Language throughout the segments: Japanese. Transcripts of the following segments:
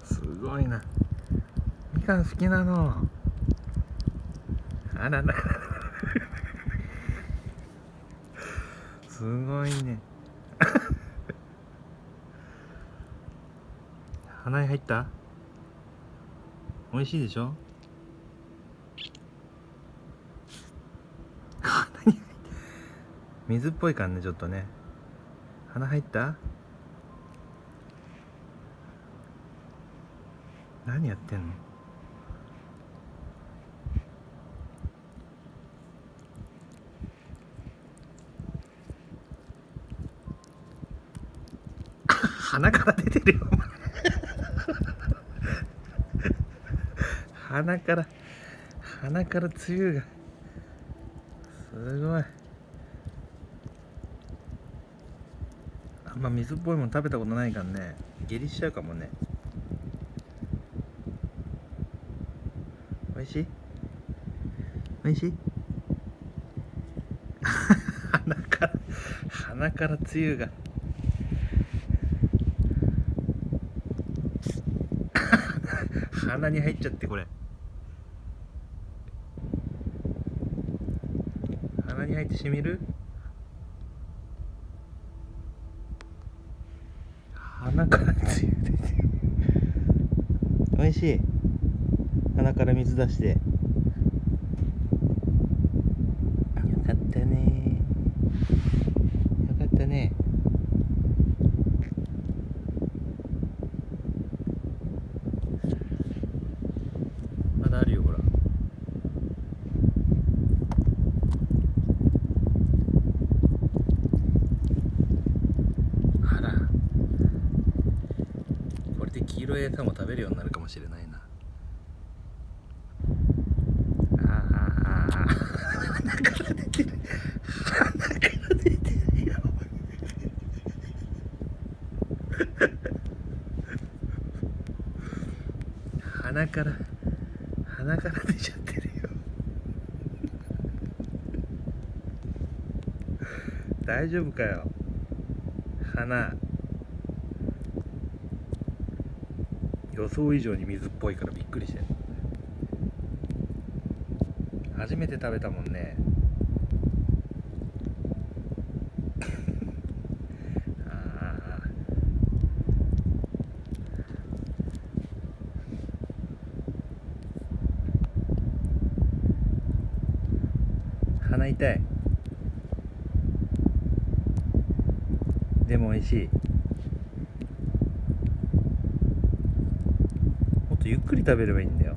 すごいな。みかん好きなの。あららすごいね。鼻に入った？美味しいでしょ？鼻に入った。水っぽいからね、ちょっとね。鼻入った？何やってんの？鼻から出てるよ。鼻からつゆがすごい。あんま水っぽいもの食べたことないからね、下痢しちゃうかもね。おいしい？おいしい？鼻からつゆが鼻に入っちゃって、これ鼻に入ってしみる？鼻からつゆ出てる。おいしい？鼻から水出して。よかったね。よかったね。まだあるよ、ほら。あら、これで黄色い餌も食べるようになるかもしれないな。鼻から出てる。鼻から出てるよ。鼻から出ちゃってるよ。大丈夫かよ。鼻予想以上に水っぽいからびっくりして。初めて食べたもんね。鼻痛い。でも美味しい。もっとゆっくり食べればいいんだよ。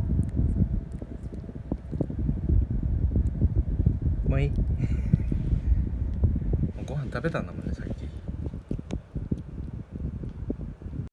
もういい？ご飯食べたんだもんね、さっき。